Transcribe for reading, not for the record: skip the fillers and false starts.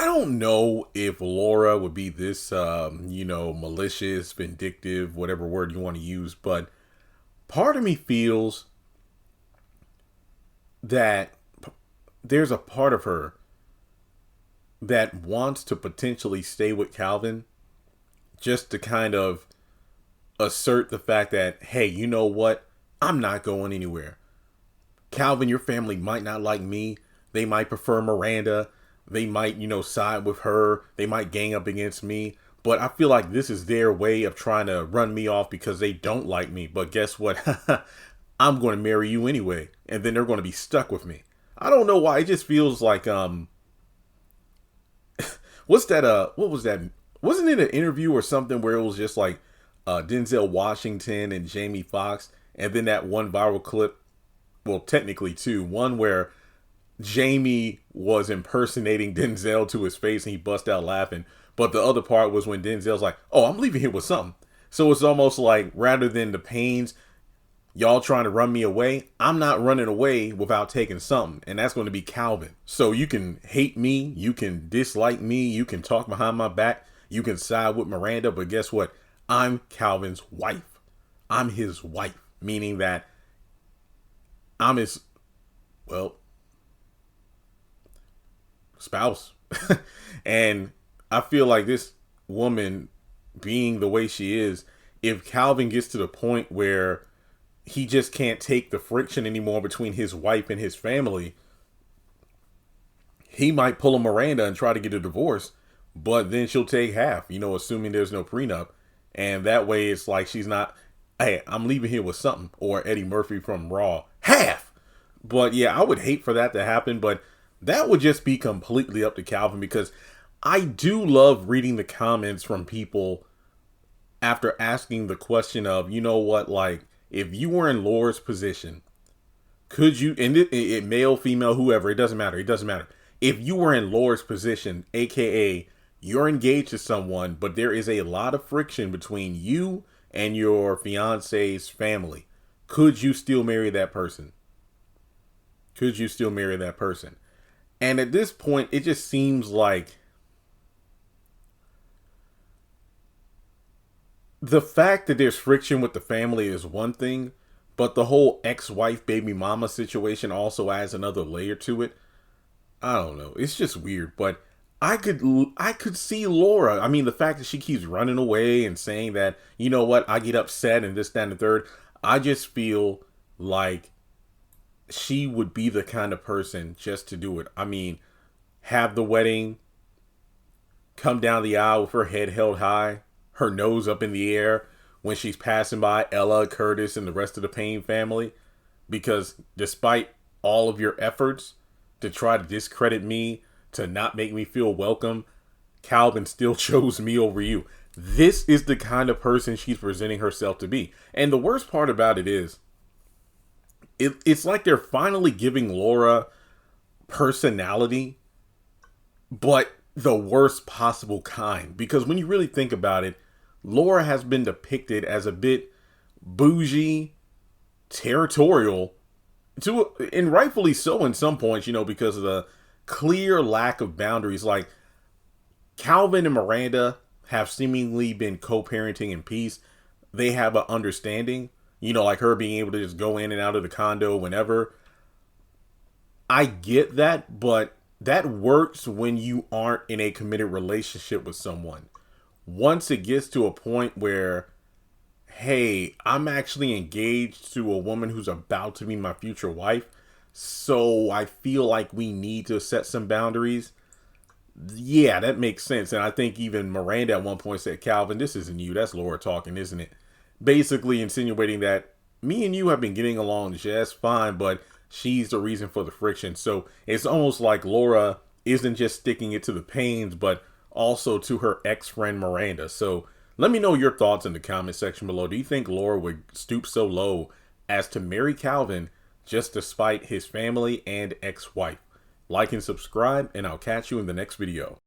I don't know if Laura would be this, malicious, vindictive, whatever word you want to use, but part of me feels that there's a part of her that wants to potentially stay with Calvin just to kind of assert the fact that, hey, you know what? I'm not going anywhere. Calvin, your family might not like me. They might prefer Miranda. They might, side with her. They might gang up against me. But I feel like this is their way of trying to run me off because they don't like me. But guess what? I'm going to marry you anyway. And then they're going to be stuck with me. I don't know why. It just feels like, what was that? Wasn't it an interview or something where it was just like Denzel Washington and Jamie Foxx? And then that one viral clip, well, technically two. One where Jamie was impersonating Denzel to his face and he bust out laughing. But the other part was when Denzel's like, oh, I'm leaving here with something. So it's almost like rather than the Paynes, y'all trying to run me away, I'm not running away without taking something. And that's going to be Calvin. So you can hate me. You can dislike me. You can talk behind my back. You can side with Miranda. But guess what? I'm Calvin's wife. I'm his wife. Meaning that I'm his, well, spouse. And I feel like this woman being the way she is, if Calvin gets to the point where he just can't take the friction anymore between his wife and his family, he might pull a Miranda and try to get a divorce, but then she'll take half, assuming there's no prenup. And that way it's like she's not, hey, I'm leaving here with something, or Eddie Murphy from Raw, half. But yeah, I would hate for that to happen, but that would just be completely up to Calvin, because I do love reading the comments from people after asking the question of, like, if you were in Laura's position, could you, and it male, female, whoever, it doesn't matter. If you were in Laura's position, aka you're engaged to someone, but there is a lot of friction between you and your fiance's family, could you still marry that person? Could you still marry that person? And at this point, it just seems like the fact that there's friction with the family is one thing, but the whole ex-wife baby mama situation also adds another layer to it. I don't know. It's just weird, but I could see Laura. I mean, the fact that she keeps running away and saying that, you know what, I get upset and this, that, and the third. I just feel like she would be the kind of person just to do it. I mean, have the wedding, come down the aisle with her head held high, her nose up in the air when she's passing by Ella, Curtis, and the rest of the Payne family. Because despite all of your efforts to try to discredit me, to not make me feel welcome, Calvin still chose me over you. This is the kind of person she's presenting herself to be. And the worst part about it is, it's like they're finally giving Laura personality, but the worst possible kind. Because when you really think about it, Laura has been depicted as a bit bougie, territorial, and rightfully so in some points, because of the clear lack of boundaries. Like, Calvin and Miranda have seemingly been co-parenting in peace. They have an understanding, like her being able to just go in and out of the condo whenever. I get that, but that works when you aren't in a committed relationship with someone. Once it gets to a point where, hey, I'm actually engaged to a woman who's about to be my future wife, so I feel like we need to set some boundaries. Yeah, that makes sense. And I think even Miranda at one point said, Calvin, this isn't you. That's Laura talking, isn't it? Basically insinuating that me and you have been getting along just fine, but she's the reason for the friction. So it's almost like Laura isn't just sticking it to the Paynes, but also to her ex-friend Miranda. So let me know your thoughts in the comment section below. Do you think Laura would stoop so low as to marry Calvin just despite his family and ex-wife? Like and subscribe, and I'll catch you in the next video.